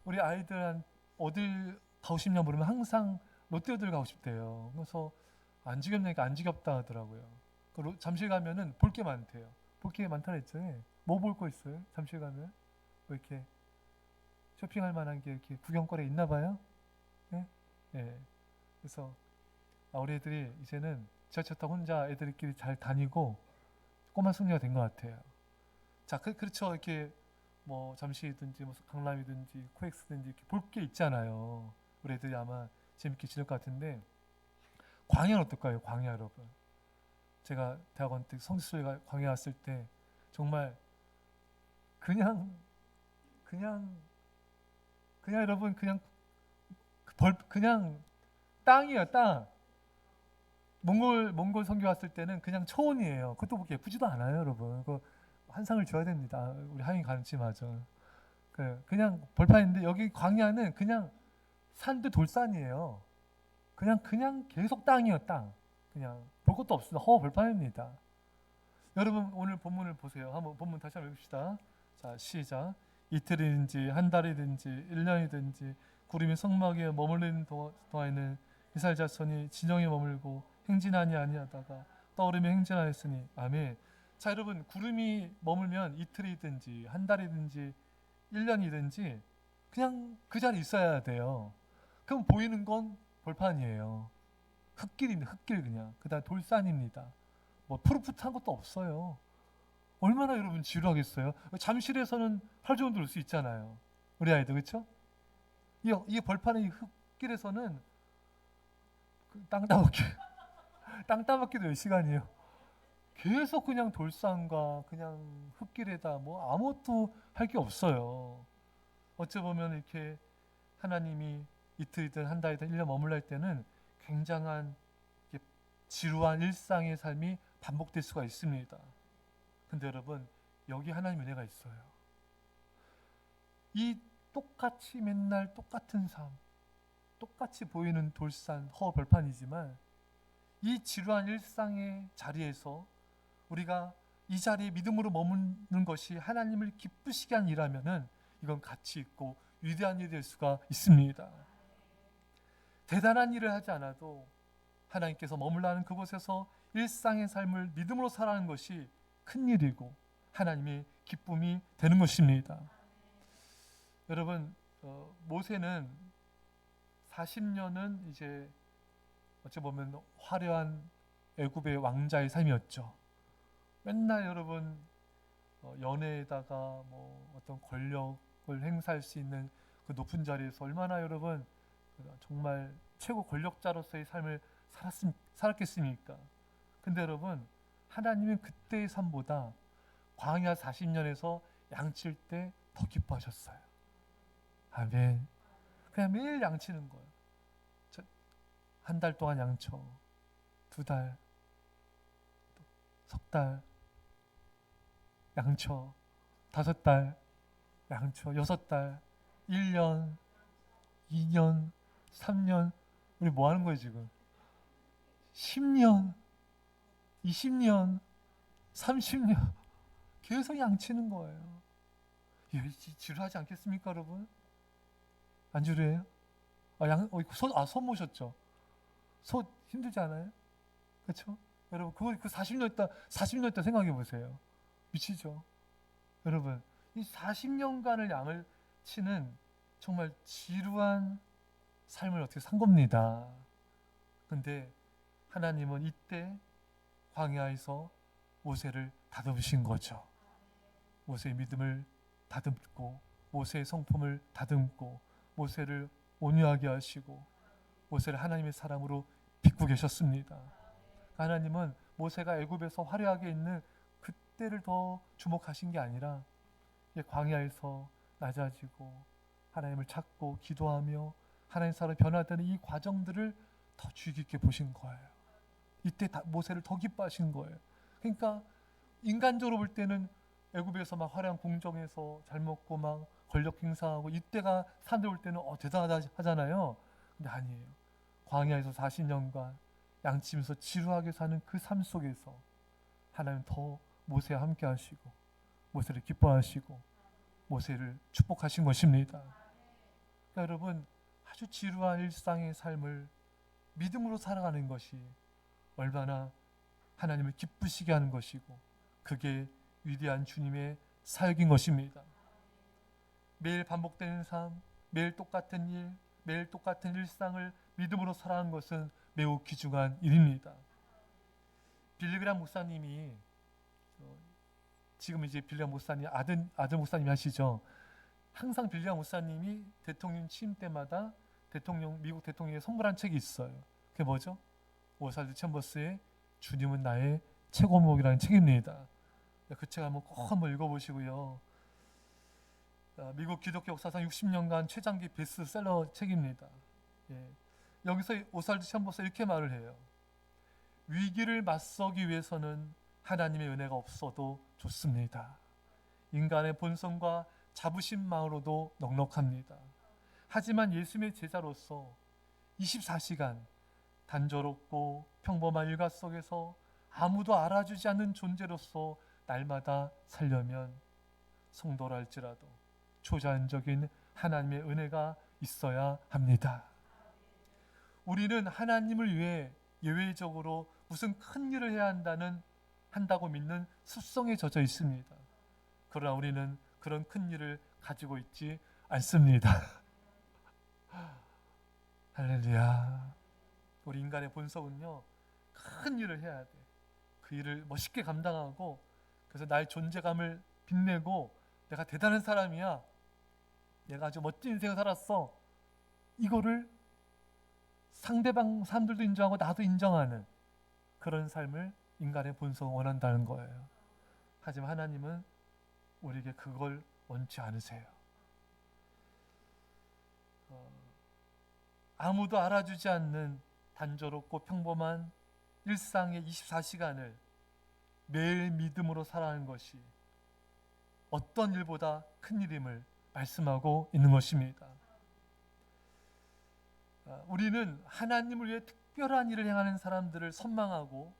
우리 아이들 어딜 가고 싶냐 물으면 항상 롯데호텔 가고 싶대요. 그래서 안 지겹냐니까 안 지겹다 하더라고요. 잠실 가면은 볼 게 많대요. 볼 게 많다 그랬죠. 뭐 볼 거 있어요? 잠실 가면 뭐 이렇게 쇼핑할 만한 게 이렇게 구경거리 있나 봐요. 예? 예. 그래서 우리 애들이 이제는 지하철 타고 혼자 애들끼리 잘 다니고 꼬마 숙녀가 된 것 같아요. 자, 그렇죠. 이렇게 뭐 잠시이든지 뭐 강남이든지 코엑스든지 이렇게 볼 게 있잖아요. 우리 애들이 아마 재밌게 지낼 것 같은데 광야는 어떨까요? 광야 여러분. 제가 대학원 때 성지순례가 광야 왔을 때 정말 그냥 그냥 그냥 여러분 그냥 그냥 땅이에요, 땅. 몽골 선교 왔을 때는 그냥 초원이에요. 그것도 뭐 예쁘지도 않아요, 여러분. 그 환상을 줘야 됩니다. 우리 하인 가르치마죠. 그냥 벌판인데 여기 광야는 그냥 산도 돌산이에요. 그냥 계속 땅이에요, 땅. 그냥 볼 것도 없습니다. 허 벌판입니다. 여러분 오늘 본문을 보세요. 한번 본문 다시 한번 읽읍시다. 자, 시작. 이틀이든지 한 달이든지 1년이든지 구름이 성막에 머물리는 동안에는 이스라엘 자손이 진영에 머물고 행진하니 아니하다가 떠오르며 행진하였으니 아멘. 자, 여러분 구름이 머물면 이틀이든지 한 달이든지 1년이든지 그냥 그 자리에 있어야 돼요. 그럼 보이는 건 벌판이에요. 흙길입니다. 흙길 그냥. 그다음 돌산입니다. 뭐 푸릇푸릇한 것도 없어요. 얼마나 여러분 지루하겠어요. 잠실에서는 하루 종일 놀 수 있잖아요. 우리 아이들 그렇죠? 이 벌판의 이 흙길에서는 땅 따먹기 땅 따먹기도 몇 시간이에요. 계속 그냥 돌산과 그냥 흙길에다 뭐 아무것도 할 게 없어요. 어찌 보면 이렇게 하나님이 이틀이든 한 달이든 1년 머물러 할 때는 굉장한 지루한 일상의 삶이 반복될 수가 있습니다. 근데 여러분 여기 하나님 은혜가 있어요. 이 똑같이 맨날 똑같은 삶, 똑같이 보이는 돌산, 허벌판이지만 이 지루한 일상의 자리에서 우리가 이 자리에 믿음으로 머무는 것이 하나님을 기쁘시게 한 일이라면은 이건 가치 있고 위대한 일이 될 수가 있습니다. 대단한 일을 하지 않아도 하나님께서 머물러 하는 그곳에서 일상의 삶을 믿음으로 살아가는 것이 큰 일이고 하나님의 기쁨이 되는 것입니다. 여러분 모세는 40년은 이제 어찌 보면 화려한 애굽의 왕자의 삶이었죠. 맨날 여러분 연애에다가 뭐 어떤 권력을 행사할 수 있는 그 높은 자리에서 얼마나 여러분 정말 최고 권력자로서의 삶을 살았겠습니까? 근데 여러분 하나님은 그때의 삶보다 광야 40년에서 양칠 때 더 기뻐하셨어요. 아멘. 그냥 매일 양치는 거예요. 한 달 동안 양쳐, 2달, 석 달, 양쳐, 5달, 양쳐, 6달, 1년, 2년, 3년. 우리 뭐 하는 거예요 지금? 10년, 20년, 30년 계속 양치는 거예요. 지루하지 않겠습니까, 여러분? 안 지루해요? 손 모셨죠? 손 힘들지 않아요? 그렇죠? 여러분, 그 40년 있다 생각해 보세요. 미치죠? 여러분, 이 40년간을 양을 치는 정말 지루한 삶을 어떻게 산 겁니다. 근데 하나님은 이때 광야에서 모세를 다듬으신 거죠. 모세의 믿음을 다듬고 모세의 성품을 다듬고 모세를 온유하게 하시고 모세를 하나님의 사람으로 빚고 계셨습니다. 하나님은 모세가 애굽에서 화려하게 있는 그때를 더 주목하신 게 아니라 광야에서 낮아지고 하나님을 찾고 기도하며 하나님 사람이 변화되는 이 과정들을 더 주의 깊게 보신 거예요. 이때 모세를 더 기뻐하신 거예요. 그러니까 인간적으로 볼 때는 애굽에서 막 화려한 궁정에서 잘 먹고 막 권력 행사하고 이때가 사람들 볼 때는 대단하다 하잖아요. 근데 아니에요. 광야에서 40년간 양치면서 지루하게 사는 그 삶 속에서 하나님 더 모세와 함께 하시고 모세를 기뻐하시고 모세를 축복하신 것입니다. 여러분, 아주 지루한 일상의 삶을 믿음으로 살아가는 것이 얼마나 하나님을 기쁘시게 하는 것이고, 그게 위대한 주님의 사역인 것입니다. 매일 반복되는 삶, 매일 똑같은 일, 매일 똑같은 일상을 믿음으로 살아가는 것은 매우 귀중한 일입니다. 빌리그람 목사님이, 지금 이제 빌리그람 목사님 아들 목사님이 하시죠. 항상 빌리그람 목사님이 대통령 취임 때마다 미국 대통령에 선물한 책이 있어요. 그게 뭐죠? 오살드 챔버스의 주님은 나의 최고목이라는 책입니다. 그 책 한번 읽어보시고요. 미국 기독교 역사상 60년간 최장기 베스트셀러 책입니다. 여기서 오살드 챔버스 이렇게 말을 해요. 위기를 맞서기 위해서는 하나님의 은혜가 없어도 좋습니다. 인간의 본성과 자부심만으로도 넉넉합니다. 하지만 예수님의 제자로서 24시간 단조롭고 평범한 일과 속에서 아무도 알아주지 않는 존재로서 날마다 살려면 성도라 할지라도 초자연적인 하나님의 은혜가 있어야 합니다. 우리는 하나님을 위해 예외적으로 무슨 큰 일을 해야 한다고 믿는 습성에 젖어 있습니다. 그러나 우리는 그런 큰 일을 가지고 있지 않습니다. 할렐루야. 우리 인간의 본성은요, 큰 일을 해야 돼. 그 일을 멋있게 감당하고, 그래서 나의 존재감을 빛내고, 내가 대단한 사람이야, 내가 아주 멋진 인생을 살았어, 이거를 상대방 사람들도 인정하고 나도 인정하는 그런 삶을 인간의 본성은 원한다는 거예요. 하지만 하나님은 우리에게 그걸 원치 않으세요. 아무도 알아주지 않는 단조롭고 평범한 일상의 24시간을 매일 믿음으로 살아가는 것이 어떤 일보다 큰 일임을 말씀하고 있는 것입니다. 우리는 하나님을 위해 특별한 일을 행하는 사람들을 선망하고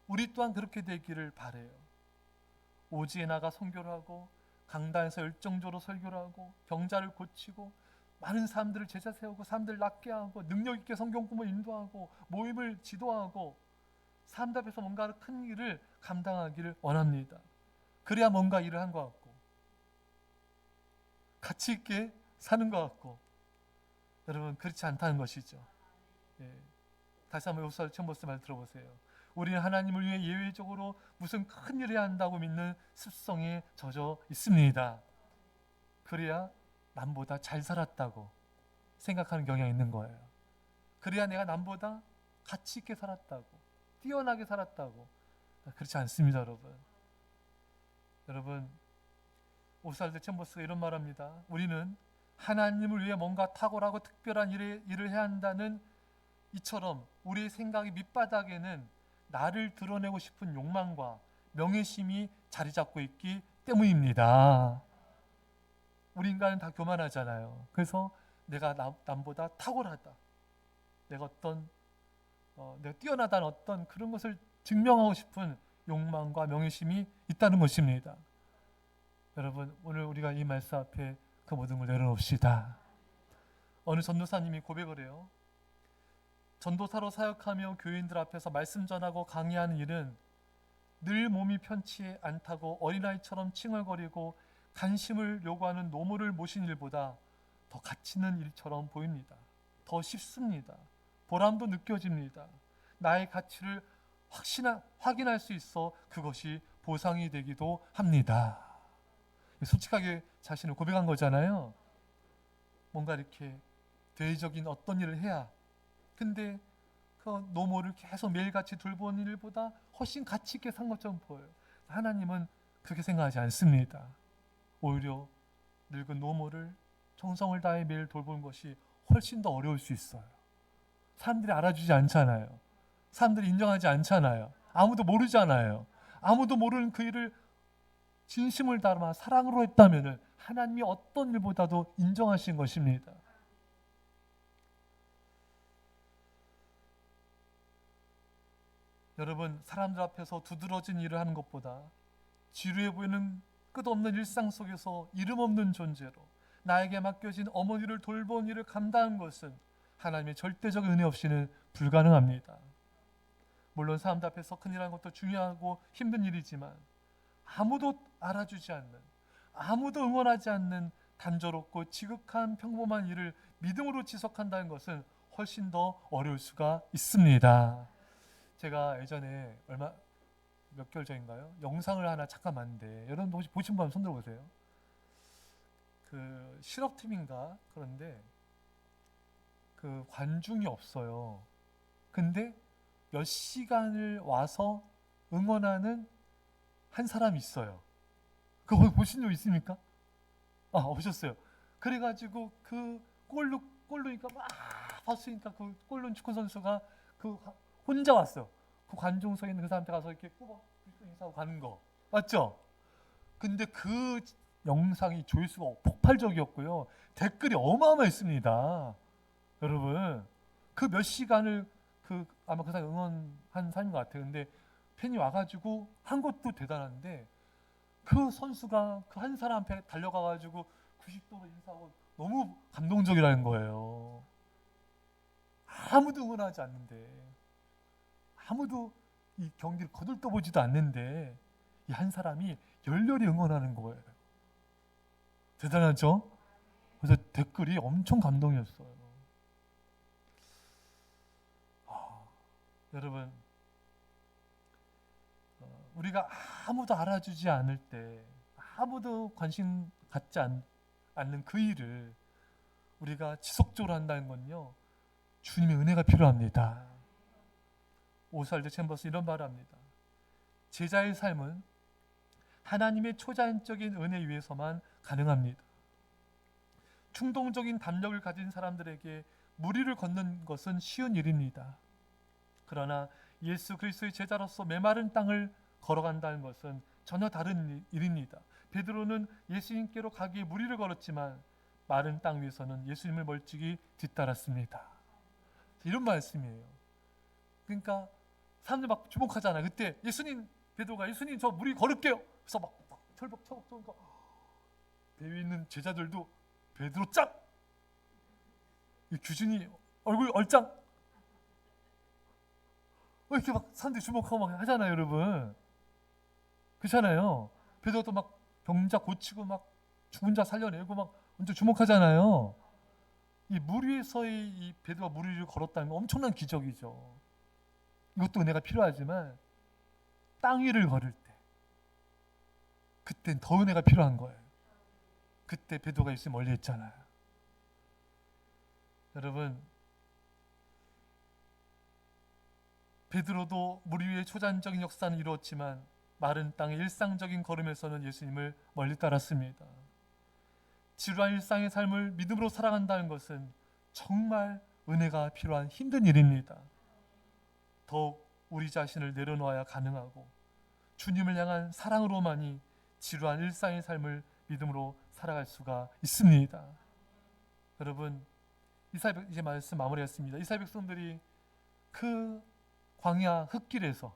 우리 또한 그렇게 되기를 바라요. 오지에 나가 선교를 하고 강단에서 열정적으로 설교를 하고 병자를 고치고 많은 사람들을 제자 세우고 사람들을 낫게 하고 능력 있게 성경 공부를 인도하고 모임을 지도하고 사람들 앞에서 뭔가 큰 일을 감당하기를 원합니다. 그래야 뭔가 일을 한 것 같고 가치 있게 사는 것 같고, 여러분 그렇지 않다는 것이죠. 다시 한번 요사를 처음 말 들어보세요. 우리는 하나님을 위해 예외적으로 무슨 큰 일을 해야 한다고 믿는 습성에 젖어 있습니다. 그래야 남보다 잘 살았다고 생각하는 경향이 있는 거예요. 그래야 내가 남보다 가치 있게 살았다고, 뛰어나게 살았다고. 그렇지 않습니다, 여러분. 여러분, 오살드 챔버스가 이런 말합니다. 우리는 하나님을 위해 뭔가 탁월하고 특별한 일을 해야 한다는 이처럼 우리의 생각의 밑바닥에는 나를 드러내고 싶은 욕망과 명예심이 자리 잡고 있기 때문입니다. 우리 인간은 다 교만하잖아요. 그래서 내가 남보다 탁월하다, 내가 내가 뛰어나다는 어떤 그런 것을 증명하고 싶은 욕망과 명예심이 있다는 것입니다. 여러분, 오늘 우리가 이 말씀 앞에 그 모든 걸 내려놓읍시다. 어느 전도사님이 고백을 해요. 전도사로 사역하며 교인들 앞에서 말씀 전하고 강의하는 일은 늘 몸이 편치 않다고 어린아이처럼 칭얼거리고 관심을 요구하는 노모를 모신 일보다 더 가치 있는 일처럼 보입니다. 더 쉽습니다. 보람도 느껴집니다. 나의 가치를 확인할 수 있어 그것이 보상이 되기도 합니다. 솔직하게 자신을 고백한 거잖아요. 뭔가 이렇게 대외적인 어떤 일을 해야, 근데 그 노모를 계속 매일같이 돌보는 일보다 훨씬 가치 있게 산 것처럼 보여요. 하나님은 그렇게 생각하지 않습니다. 오히려 늙은 노모를 정성을 다해 매일 돌보는 것이 훨씬 더 어려울 수 있어요. 사람들이 알아주지 않잖아요. 사람들이 인정하지 않잖아요. 아무도 모르잖아요. 아무도 모르는 그 일을 진심을 담아 사랑으로 했다면 하나님이 어떤 일보다도 인정하신 것입니다. 여러분, 사람들 앞에서 두드러진 일을 하는 것보다 지루해 보이는 끝없는 일상 속에서 이름 없는 존재로 나에게 맡겨진 어머니를 돌보는 일을 감당한 것은 하나님의 절대적 은혜 없이는 불가능합니다. 물론 사람들 앞에서 큰일하는 것도 중요하고 힘든 일이지만 아무도 알아주지 않는, 아무도 응원하지 않는 단조롭고 지극한 평범한 일을 믿음으로 지속한다는 것은 훨씬 더 어려울 수가 있습니다. 제가 예전에 몇 개월 전인가요? 영상을 하나 잠깐 봤는데, 여러분도 혹시 보신 분 손 들어보세요. 그 실업팀인가 그런데 그 관중이 없어요. 근데 몇 시간을 와서 응원하는 한 사람이 있어요. 그거 보신 적 있습니까? 아, 보셨어요. 그래가지고 그 골로니까 막 봤으니까 그 골로 축구 선수가 그 혼자 왔어요. 그 관중석에 있는 그 사람한테 가서 이렇게 꼬박 인사하고 가는 거 맞죠? 근데 그 영상이 조회수가 폭발적이었고요. 댓글이 어마어마했습니다. 여러분, 그 몇 시간을 아마 그 사람 응원한 사람인 것 같아요. 근데 팬이 와가지고 한 것도 대단한데 그 선수가 그 한 사람 앞에 달려가가지고 90도로 인사하고 너무 감동적이라는 거예요. 아무도 응원하지 않는데, 아무도 이 경기를 거들떠보지도 않는데 이 한 사람이 열렬히 응원하는 거예요. 대단하죠? 그래서 댓글이 엄청 감동이었어요. 여러분, 우리가 아무도 알아주지 않을 때, 아무도 관심 갖지 않는 그 일을 우리가 지속적으로 한다는 건요, 주님의 은혜가 필요합니다. 오스왈드 챔버스 이런 말을 합니다. 제자의 삶은 하나님의 초자연적인 은혜 위에서만 가능합니다. 충동적인 담력을 가진 사람들에게 무리를 걷는 것은 쉬운 일입니다. 그러나 예수 그리스도의 제자로서 메마른 땅을 걸어간다는 것은 전혀 다른 일입니다. 베드로는 예수님께로 가기에 무리를 걸었지만 마른 땅 위에서는 예수님을 멀찍이 뒤따랐습니다. 이런 말씀이에요. 그러니까 사람들 막 주목하잖아요. 그때 베드로가 예수님 저 무리 걸을게요. 그래서 막 철벅 쏘니까 배 위에 있는 제자들도 베드로 짱! 이 규준이 얼굴 얼짱! 이렇게 막 사람들이 주목하고 막 하잖아요, 여러분. 그렇잖아요. 베드로도 막 병자 고치고 막 죽은 자 살려내고 막 완전 주목하잖아요. 이 물 위에서의 이 베드로가 물 위를 걸었다는 건 엄청난 기적이죠. 이것도 은혜가 필요하지만 땅 위를 걸을 때 그땐 더 은혜가 필요한 거예요. 그때 베드로가 예수님 멀리 했잖아요. 여러분, 베드로도 물 위의 초자연적인 역사는 이루었지만 마른 땅의 일상적인 걸음에서는 예수님을 멀리 따랐습니다. 지루한 일상의 삶을 믿음으로 살아간다는 것은 정말 은혜가 필요한 힘든 일입니다. 더욱 우리 자신을 내려놓아야 가능하고 주님을 향한 사랑으로만이 지루한 일상의 삶을 믿음으로 살아갈 수가 있습니다. 여러분, 이제 말씀 마무리했습니다. 이스라엘 백성들이 그 광야 흙길에서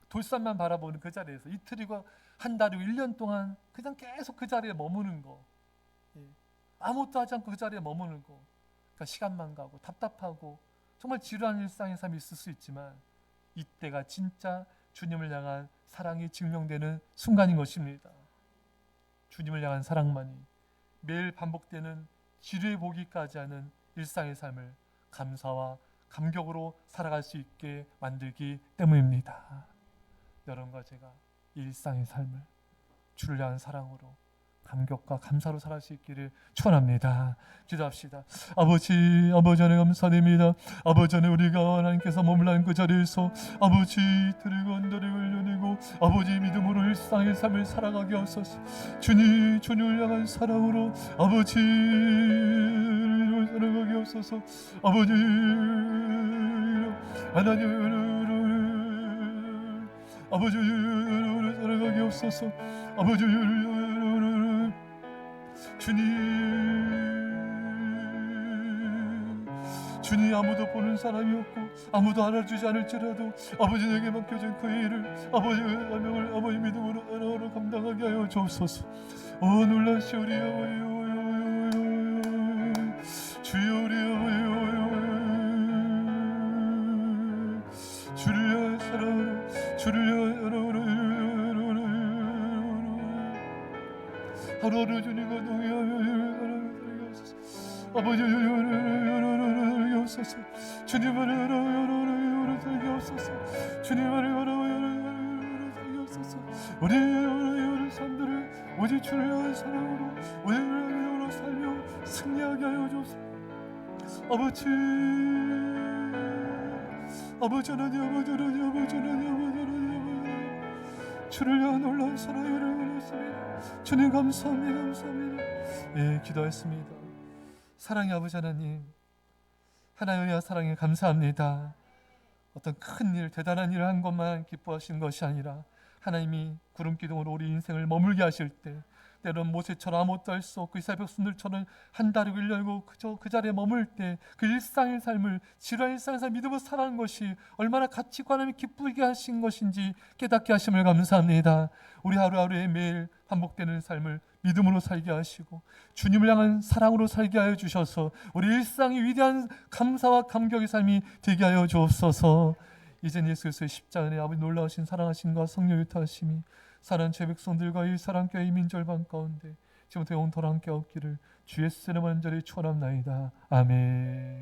돌산만 바라보는 그 자리에서 이틀이고 한 달이고 1년 동안 그냥 계속 그 자리에 머무는 거, 아무것도 하지 않고 그 자리에 머무는 거, 그러니까 시간만 가고 답답하고 정말 지루한 일상의 삶이 있을 수 있지만 이때가 진짜 주님을 향한 사랑이 증명되는 순간인 것입니다. 주님을 향한 사랑만이 매일 반복되는 지루해 보기까지 하는 일상의 삶을 감사와 감격으로 살아갈 수 있게 만들기 때문입니다. 여러분과 제가 이 일상의 삶을 주를 향한 사랑으로 감격과 감사로 살아갈 수 있기를 축원합니다. 기도합시다. 아버지 하나님 감사드립니다. 아버지 하나님, 우리가 하나님께서 머물러 그 자리에서 아버지 드리고 언더릭을 열리고 아버지 믿음으로 일상의 삶을 살아가게 하소서. 주님을 향한 사랑으로 아버지 살아가게 하소서. 아버지 하나님 아버지 살아가게 하소서. 아버지 주님 아무도 보는 사람이 없고 아무도 알아주지 않을지라도 아버지 내게 맡겨진 그 일을 아버지 사명을 아버지 믿음으로 감당하게 하여 주옵소서. 놀라시오리 아버지 하루하루 주님과 동행하여 아버지 주옵소서. 주님을 살기옵소서. 주님을 살기옵소서. 우리 삶들을 오직 주를 향한 사랑으로 우리를 살며 승리하게 하여 주옵소서. 아버지 주를 향한 놀라운 사랑을 원했습니다. 주님 감사합니다. 예, 기도했습니다. 사랑의 아버지 하나님, 하나님의 사랑에 감사합니다. 어떤 큰 일, 대단한 일을 한 것만 기뻐하시는 것이 아니라 하나님이 구름 기둥으로 우리 인생을 머물게 하실 때 때론 모세처럼 아무것도 할 수 없고 이스라엘 백성들처럼 한 다리를 열고 그저 그 자리에 머물 때 그 일상의 삶을 지루한 일상의 삶을 믿음으로 살아가는 것이 얼마나 가치가 하나님이 기쁘게 하신 것인지 깨닫게 하심을 감사합니다. 우리 하루하루의 매일 반복되는 삶을 믿음으로 살게 하시고 주님을 향한 사랑으로 살게 하여 주셔서 우리 일상이 위대한 감사와 감격의 삶이 되게 하여 주옵소서. 이젠 예수 그리스도의 십자가의 아버지 놀라우신 사랑하심과 성령의 유타하심이 사랑하는 제 백성들과 이 사랑교회 이 민절반 가운데 지금부터 영원토록 함께 없기를 주 예수의 이름으로 간절히 축원합나이다. 아멘.